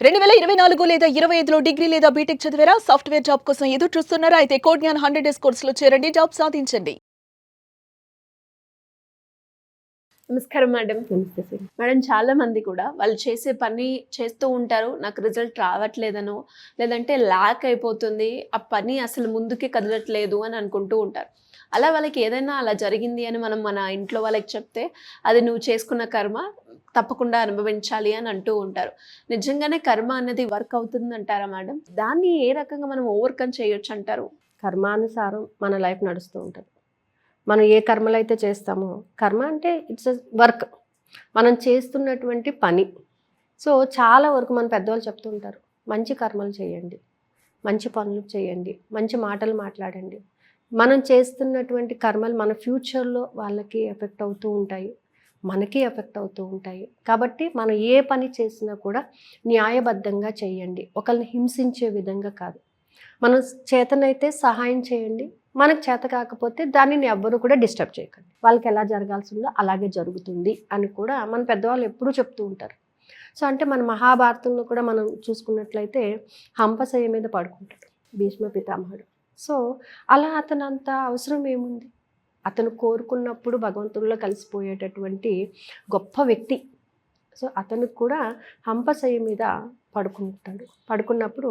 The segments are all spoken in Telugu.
2024 లేదా 25లో డిగ్రీ లేదా బీటెక్ చదివారా? సాఫ్ట్‌వేర్ జాబ్ కోసం ఎదురు చూస్తున్నారా? అయితే కోడ్‌జ్ఞాన్ 100 డేస్ కోర్సులో చేరండి. జాబ్ సాధించండి. నమస్కారం మేడం. నమస్తే సార్. మేడం చాలా మంది కూడా వాళ్ళు చేసే పని చేస్తూ ఉంటారు. నాకు రిజల్ట్ రావట్లేదనో, లేదంటే ల్యాక్ అయిపోతుంది. ఆ పని అసలు ముందుకే కదలట్లేదు అని అనుకుంటూ ఉంటారు. అలా వాళ్ళకి ఏదైనా అలా జరిగింది అని మనం మన ఇంట్లో వాళ్ళకి చెప్తే, అది నువ్వు చేసుకున్న కర్మ తప్పకుండా అనుభవించాలి అని అంటూ ఉంటారు. నిజంగానే కర్మ అనేది వర్క్ అవుతుందంటారా మేడం? దాన్ని ఏ రకంగా మనం ఓవర్‌కమ్ చేయొచ్చు అంటారు? కర్మానుసారం మన లైఫ్ నడుస్తూ ఉంటుంది. మనం ఏ కర్మలైతే చేస్తామో, కర్మ అంటే ఇట్స్ వర్క్. మనం చేస్తున్నటువంటి పని. సో చాలా వరకు మన పెద్దవాళ్ళు చెప్తూ ఉంటారు, మంచి కర్మలు చేయండి, మంచి పనులు చేయండి, మంచి మాటలు మాట్లాడండి. మనం చేస్తున్నటువంటి కర్మలు మన ఫ్యూచర్లో వాళ్ళకి ఎఫెక్ట్ అవుతూ ఉంటాయి, మనకి ఎఫెక్ట్ అవుతూ ఉంటాయి. కాబట్టి మనం ఏ పని చేసినా కూడా న్యాయబద్ధంగా చేయండి, ఒకరిని హింసించే విధంగా కాదు. మనం చేతనైతే సహాయం చేయండి, మనకు చేత కాకపోతే దానిని ఎవ్వరూ కూడా డిస్టర్బ్ చేయకండి. వాళ్ళకి ఎలా జరగాల్సిందో అలాగే జరుగుతుంది అని కూడా మన పెద్దవాళ్ళు ఎప్పుడూ చెప్తూ ఉంటారు. సో అంటే మన మహాభారతంలో కూడా మనం చూసుకున్నట్లయితే హంపశయ్య మీద పడుకుంటాడు భీష్మ పితామహుడు. సో అలా అతను అంత అవసరం ఏముంది? అతను కోరుకున్నప్పుడు భగవంతుల్లో కలిసిపోయేటటువంటి గొప్ప వ్యక్తి. సో అతనికి కూడా హంపశయ్య మీద పడుకుంటాడు. పడుకున్నప్పుడు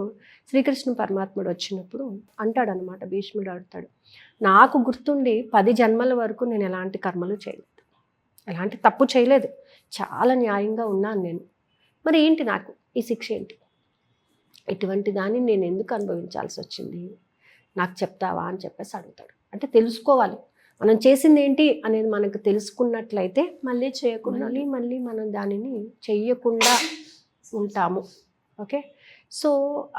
శ్రీకృష్ణ పరమాత్ముడు వచ్చినప్పుడు అంటాడనమాట, భీష్ముడు అడుగుతాడు, నాకు గుర్తుండి 10 జన్మల వరకు నేను ఎలాంటి కర్మలు చేయలేదు, ఎలాంటి తప్పు చేయలేదు, చాలా న్యాయంగా ఉన్నాను నేను, మరి ఏంటి నాకు ఈ శిక్ష ఏంటి? ఇటువంటి దాన్ని నేను ఎందుకు అనుభవించాల్సి వచ్చింది, నాకు చెప్తావా అని చెప్పేసి అడుగుతాడు. అంటే తెలుసుకోవాలి, మనం చేసింది ఏంటి అనేది మనకు తెలుసుకున్నట్లయితే మళ్ళీ చేయకుండా మళ్ళీ మనం దానిని చెయ్యకుండా ఉంటాము. ఓకే. సో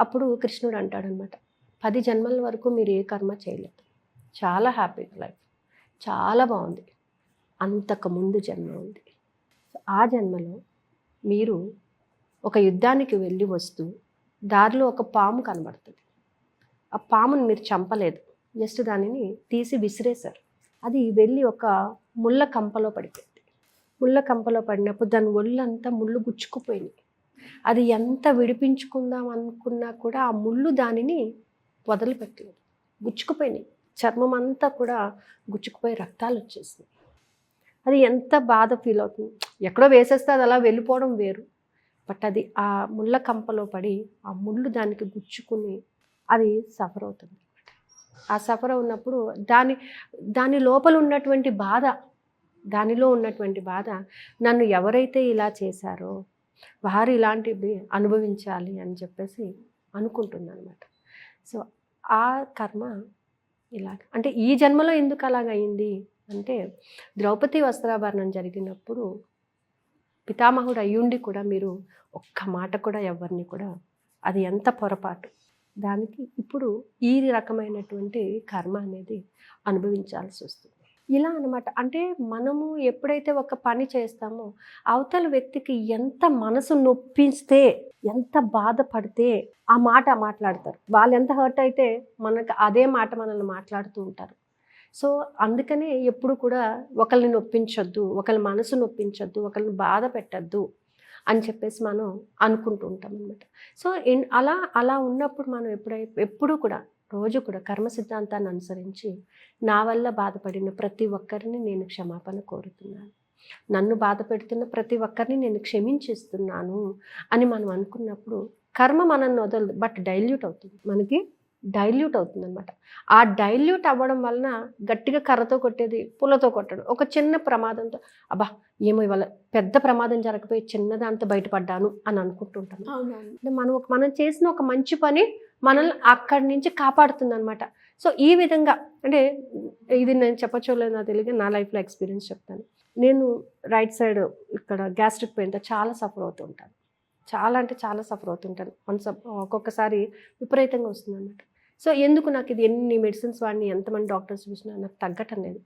అప్పుడు కృష్ణుడు అంటాడనమాట, 10 జన్మల వరకు మీరు ఏ కర్మ చేయలేదు, చాలా హ్యాపీగా లైఫ్, చాలా బాగుంది, అంతకుముందు జన్మ ఉంది. ఆ జన్మలో మీరు ఒక యుద్ధానికి వెళ్ళి వస్తూ దారిలో ఒక పాము కనబడుతుంది. ఆ పామును మీరు చంపలేదు, జస్ట్ దానిని తీసి విసిరేశారు. అది వెళ్ళి ఒక ముళ్ళ కంపలో పడిపోయింది. ముళ్ళ కంపలో పడినప్పుడు దాని ఒళ్ళంతా ముళ్ళు గుచ్చుకుపోయినాయి. అది ఎంత విడిపించుకుందాం అనుకున్నా కూడా ఆ ముళ్ళు దానిని వదిలిపెట్టలేదు, గుచ్చుకుపోయినాయి. చర్మం అంతా కూడా గుచ్చుకుపోయి రక్తాలు వచ్చేసినాయి. అది ఎంత బాధ ఫీల్ అవుతుంది. ఎక్కడో వేసేస్తే అది అలా వెళ్ళిపోవడం వేరు, బట్ అది ఆ ముళ్ళ కంపలో పడి ఆ ముళ్ళు దానికి గుచ్చుకుని అది సఫర్ అవుతుంది. ఆ సఫర్ ఉన్నప్పుడు దాని లోపల ఉన్నటువంటి బాధ, దానిలో ఉన్నటువంటి బాధ, నన్ను ఎవరైతే ఇలా చేశారో వారు ఇలాంటివి అనుభవించాలి అని చెప్పేసి అనుకుంటుంది అనమాట. సో ఆ కర్మ ఇలాగ అంటే ఈ జన్మలో ఎందుకు అలాగయింది అంటే, ద్రౌపది వస్త్రాభరణం జరిగినప్పుడు పితామహుడు అయ్యుండి కూడా మీరు ఒక్క మాట కూడా ఎవరిని కూడా, అది ఎంత పొరపాటు, దానికి ఇప్పుడు ఈ రకమైనటువంటి కర్మ అనేది అనుభవించాల్సి వస్తుంది. ఇలా అనమాట. అంటే మనము ఎప్పుడైతే ఒక పని చేస్తామో అవతల వ్యక్తికి ఎంత మనసు నొప్పిస్తే, ఎంత బాధపడితే ఆ మాట మాట్లాడతారు. వాళ్ళు ఎంత హర్ట్ అయితే మనకు అదే మాట మనల్ని మాట్లాడుతూ ఉంటారు. సో అందుకనే ఎప్పుడు కూడా ఒకరిని నొప్పించొద్దు, ఒకరి మనసు నొప్పించొద్దు, ఒకరిని బాధ పెట్టద్దు అని చెప్పేసి మనం అనుకుంటూ ఉంటాం అనమాట. సో అలా ఉన్నప్పుడు మనం ఎప్పుడూ కూడా రోజు కూడా కర్మ సిద్ధాంతాన్ని అనుసరించి నా వల్ల బాధపడిన ప్రతి ఒక్కరిని నేను క్షమాపణ కోరుతున్నాను, నన్ను బాధ పెడుతున్న ప్రతి ఒక్కరిని నేను క్షమించిస్తున్నాను అని మనం అనుకున్నప్పుడు కర్మ మనల్ని వదలదు, బట్ డైల్యూట్ అవుతుంది, మనకి డైల్యూట్ అవుతుంది అనమాట. ఆ డైల్యూట్ అవ్వడం వలన గట్టిగా కర్రతో కొట్టేది పుల్లతో కొట్టడం, ఒక చిన్న ప్రమాదంతో అబ్బా ఏమో ఇవాళ పెద్ద ప్రమాదం జరగకపోయి చిన్నదాంతో బయటపడ్డాను అని అనుకుంటుంటాను. అంటే మనం చేసిన ఒక మంచి పని మనల్ని అక్కడి నుంచి కాపాడుతుంది అనమాట. సో ఈ విధంగా అంటే ఇది నేను చెప్పచ్చో లేదో నాకు తెలియదు, నా లైఫ్లో ఎక్స్పీరియన్స్ చెప్తాను. నేను రైట్ సైడ్ ఇక్కడ గ్యాస్ట్రిక్ పెయిన్తో చాలా సఫర్ అవుతూ ఉంటాను, చాలా అంటే చాలా సఫర్ అవుతుంటాను. ఒక్కొక్కసారి విపరీతంగా వస్తుంది అనమాట. సో ఎందుకు నాకు ఇది, ఎన్ని మెడిసిన్స్ వాడిని, ఎంతమంది డాక్టర్స్ చూసినా నాకు తగ్గటం లేదు.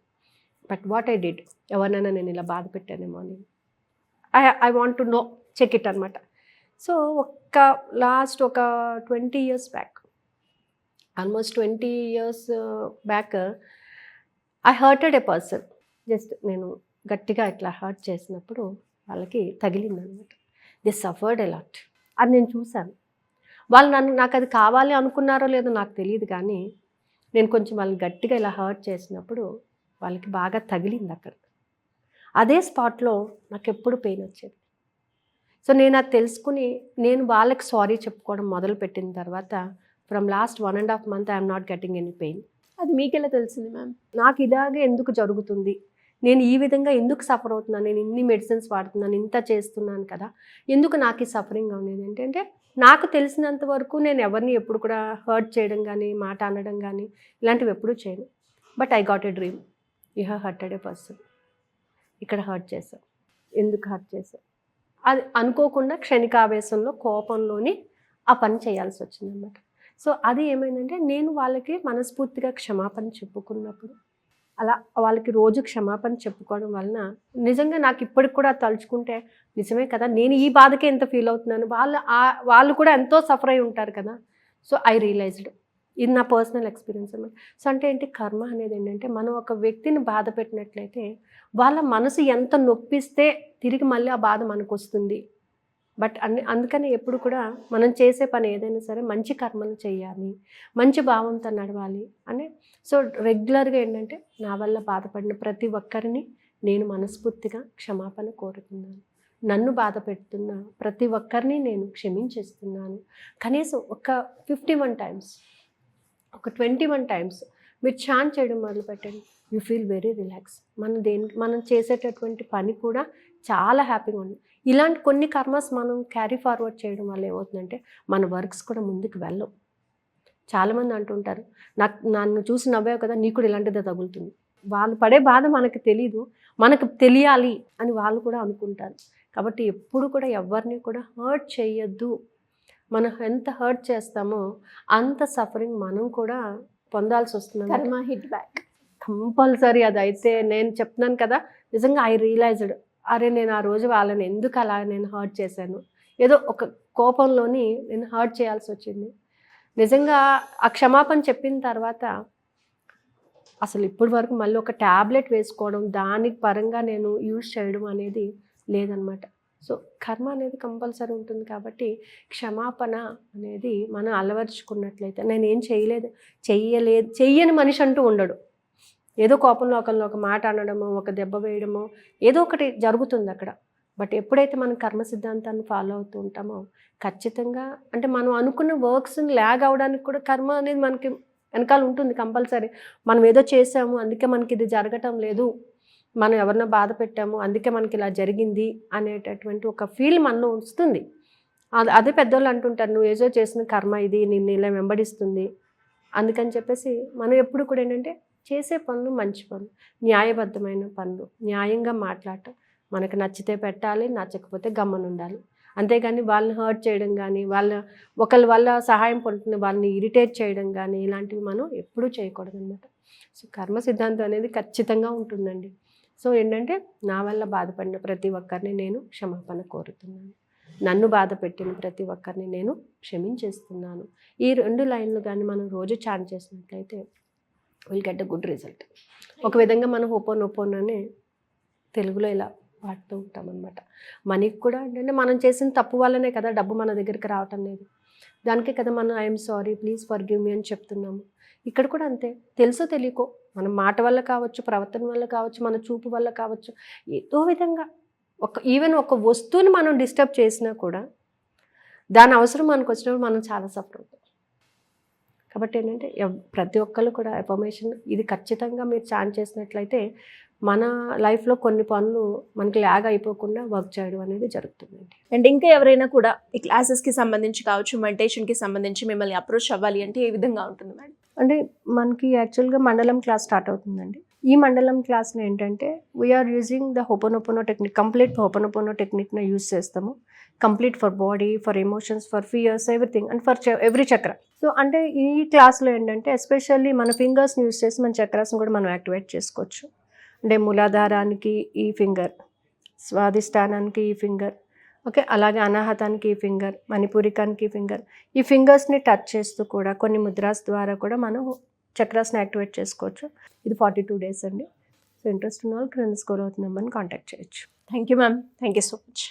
బట్ వాట్ ఐ డిడ్, ఎవరినైనా నేను ఇలా బాధ పెట్టానేమో అని I want to know, check it అనమాట. సో లాస్ట్ ఒక 20 years back, almost 20 years back I hurted a person. Just నేను గట్టిగా ఇట్లా హర్ట్ చేసినప్పుడు వాళ్ళకి తగిలిందనమాట. They suffered a lot. అది నేను చూశాను. వాళ్ళు నాకు అది కావాలి అనుకున్నారో లేదో నాకు తెలియదు, కానీ నేను కొంచెం వాళ్ళని గట్టిగా ఇలా హర్ట్ చేసినప్పుడు వాళ్ళకి బాగా తగిలింది అక్కడ. అదే స్పాట్లో నాకు ఎప్పుడు పెయిన్ వచ్చేది. సో నేను అది తెలుసుకుని నేను వాళ్ళకి సారీ చెప్పుకోవడం మొదలుపెట్టిన తర్వాత from last 1.5 months I'm not getting any pain. అది మీకెలా తెలిసింది మ్యామ్? నాకు ఇలాగే ఎందుకు జరుగుతుంది, నేను ఈ విధంగా ఎందుకు సఫర్ అవుతున్నాను, నేను ఇన్ని మెడిసిన్స్ వాడుతున్నాను, ఇంత చేస్తున్నాను కదా, ఎందుకు నాకు ఈ సఫరింగ్ అనేది ఏంటంటే నాకు తెలిసినంత వరకు నేను ఎవరిని ఎప్పుడు కూడా హర్ట్ చేయడం కానీ మాట అనడం కానీ ఇలాంటివి ఎప్పుడూ చేయను. But I got a dream, you have hurted a person, ఇక్కడ హర్ట్ చేశాను, ఎందుకు హర్ట్ చేశాను, అది అనుకోకుండా క్షణికావేశంలో కోపంలోని ఆ పని చేయాల్సి వచ్చిందన్నమాట. సో అది ఏమైందంటే నేను వాళ్ళకి మనస్ఫూర్తిగా క్షమాపణ చెప్పుకున్నప్పుడు, అలా వాళ్ళకి రోజు క్షమాపణ చెప్పుకోవడం వలన నిజంగా నాకు ఇప్పటికి కూడా తలుచుకుంటే నిజమే కదా, నేను ఈ బాధకే ఎంత ఫీల్ అవుతున్నాను, వాళ్ళు కూడా ఎంతో సఫర్ అయి ఉంటారు కదా. సో ఐ రియలైజ్డ్, ఇది నా పర్సనల్ ఎక్స్పీరియన్స్ అన్నమాట. సో అంటే ఏంటి, కర్మ అనేది ఏంటంటే మనం ఒక వ్యక్తిని బాధ పెట్టినట్లయితే వాళ్ళ మనసు ఎంత నొప్పిస్తే తిరిగి మళ్ళీ ఆ బాధ మనకు వస్తుంది. బట్ అందుకని ఎప్పుడు కూడా మనం చేసే పని ఏదైనా సరే మంచి కర్మలు చేయాలి, మంచి భావంతో నడవాలి అని. సో రెగ్యులర్గా ఏంటంటే నా వల్ల బాధపడిన ప్రతి ఒక్కరిని నేను మనస్ఫూర్తిగా క్షమాపణ కోరుతున్నాను. నన్ను బాధ పెడుతున్న ప్రతి ఒక్కరిని నేను క్షమించేస్తున్నాను. కనీసం ఒక 51 times, ఒక 21 times మీరు చాంట్ చేయడం మొదలుపెట్టండి. You feel very relax. మనం చేసేటటువంటి పని కూడా చాలా హ్యాపీగా ఉంది. ఇలాంటి కొన్ని కర్మస్ మనం క్యారీ ఫార్వర్డ్ చేయడం వల్ల ఏమవుతుందంటే మన వర్క్స్ కూడా ముందుకు వెళ్ళవు. చాలామంది అంటుంటారు, నన్ను చూసి నవ్వావు కదా, నీకు కూడా ఇలాంటిదే తగులుతుంది. వాళ్ళు పడే బాధ మనకు తెలీదు, మనకు తెలియాలి అని వాళ్ళు కూడా అనుకుంటారు. కాబట్టి ఎప్పుడు కూడా ఎవరిని కూడా హర్ట్ చేయొద్దు. మనం ఎంత హర్ట్ చేస్తామో అంత సఫరింగ్ మనం కూడా పొందాల్సి వస్తుంది. కర్మ హిట్ బ్యాక్ కంపల్సరీ. అదైతే నేను చెప్తున్నాను కదా, నిజంగా ఐ రియలైజ్డ్, అరే నేను ఆ రోజు వాళ్ళని ఎందుకు అలా నేను హర్ట్ చేశాను, ఏదో ఒక కోపంలోని నేను హర్ట్ చేయాల్సి వచ్చింది. నిజంగా ఆ క్షమాపణ చెప్పిన తర్వాత అసలు ఇప్పటి వరకు మళ్ళీ ఒక ట్యాబ్లెట్ వేసుకోవడం దానికి పరంగా నేను యూజ్ చేయడం అనేది లేదనమాట. సో కర్మ అనేది కంపల్సరీ ఉంటుంది. కాబట్టి క్షమాపణ అనేది మనం అలవర్చుకున్నట్లయితే, నేనేం చెయ్యని మనిషి అంటూ ఉండడు. ఏదో కోపంలో ఒకరిని ఒక మాట అనడమో, ఒక దెబ్బ వేయడమో ఏదో ఒకటి జరుగుతుంది అక్కడ. బట్ ఎప్పుడైతే మనం కర్మ సిద్ధాంతాన్ని ఫాలో అవుతూ ఉంటామో ఖచ్చితంగా అంటే మనం అనుకున్న వర్క్స్ని ల్యాగ్ అవడానికి కూడా కర్మ అనేది మనకి వెనకాల ఉంటుంది కంపల్సరీ. మనం ఏదో చేసాము అందుకే మనకి ఇది జరగటం లేదు, మనం ఎవరినో బాధ పెట్టాము అందుకే మనకి ఇలా జరిగింది అనేటటువంటి ఒక ఫీల్ మనలో వస్తుంది. అదే పెద్దోళ్ళు అంటుంటారు, నువ్వు ఏదో చేసిన కర్మ ఇది నిన్ను ఇలా వెంబడిస్తుంది. అందుకని చెప్పేసి మనం ఎప్పుడు కూడా ఏంటంటే చేసే పనులు మంచి పనులు, న్యాయబద్ధమైన పనులు, న్యాయంగా మాట్లాడటం, మనకు నచ్చితే పెట్టాలి, నచ్చకపోతే గమ్మన ఉండాలి. అంతేగాని వాళ్ళని హర్ట్ చేయడం కానీ ఒకళ్ళ వల్ల సహాయం పొందుతున్న వాళ్ళని ఇరిటేట్ చేయడం కానీ ఇలాంటివి మనం ఎప్పుడూ చేయకూడదు అనమాట. సో కర్మ సిద్ధాంతం అనేది ఖచ్చితంగా ఉంటుందండి. సో ఏంటంటే నా వల్ల బాధపడిన ప్రతి ఒక్కరిని నేను క్షమాపణ కోరుతున్నాను, నన్ను బాధ పెట్టిన ప్రతి ఒక్కరిని నేను క్షమించేస్తున్నాను. ఈ 2 లైన్లు కానీ మనం రోజు చాంట్ చేసినట్లయితే will get a good result. ఒక విధంగా మనం హోపోనోపోనోనే తెలుగులో ఇలా వాడుతూ ఉంటాం అనమాట. మనకి కూడా ఏంటంటే మనం చేసిన తప్పు వల్లనే కదా డబ్బు మన దగ్గరికి రావటం లేదు, దానికే కదా మనం I'm sorry please forgive me అని చెప్తున్నాము. ఇక్కడ కూడా అంతే, తెలుసో తెలియకో మన మాట వల్ల కావచ్చు, ప్రవర్తన వల్ల కావచ్చు, మన చూపు వల్ల కావచ్చు, ఏదో విధంగా ఈవెన్ ఒక వస్తువుని మనం డిస్టర్బ్ చేసినా కూడా దాని అవసరం మనకు వచ్చినప్పుడు మనం చాలా సఫర్ అవుతాం. కాబట్టి ఏంటంటే ప్రతి ఒక్కళ్ళు కూడా ఎఫర్మేషన్ ఇది ఖచ్చితంగా మీరు చాంట్ చేసినట్లయితే మన లైఫ్లో కొన్ని పనులు మనకి ల్యాగ్ అయిపోకుండా వర్క్ చేయడం అనేది జరుగుతుందండి. అండ్ ఇంకా ఎవరైనా కూడా ఈ క్లాసెస్కి సంబంధించి కావచ్చు, మెడిటేషన్కి సంబంధించి మిమ్మల్ని అప్రోచ్ అవ్వాలి అంటే ఏ విధంగా ఉంటుంది మేడం? అంటే మనకి యాక్చువల్గా మండలం క్లాస్ స్టార్ట్ అవుతుందండి. ఈ మండలం క్లాస్లో ఏంటంటే we're using the Ho'oponopono technique, complete Ho'oponopono టెక్నిక్ని యూజ్ చేస్తాము. Complete for body, for emotions, for fears, everything and for every chakra. So అంటే ఈ క్లాస్లో ఏంటంటే ఎస్పెషల్లీ మన ఫింగర్స్ని యూజ్ చేసి మన చక్రాస్ని కూడా మనం యాక్టివేట్ చేసుకోవచ్చు. అంటే మూలాధారానికి ఈ ఫింగర్, స్వాధిష్టానానికి ఈ ఫింగర్, ఓకే, అలాగే అనాహతానికి ఈ ఫింగర్, మణిపూరికానికి ఈ ఫింగర్. ఈ ఫింగర్స్ని టచ్ చేస్తూ కూడా కొన్ని ముద్రాస్ ద్వారా కూడా మనం చక్రాస్ని యాక్టివేట్ చేసుకోవచ్చు. ఇది 42 days అండి. సో ఇంట్రెస్ట్ ఉన్న వాళ్ళు క్రింద స్క్రోల్ అవుతున్న నెంబర్ని కాంటాక్ట్ చేయొచ్చు. Thank you ma'am, thank you so much.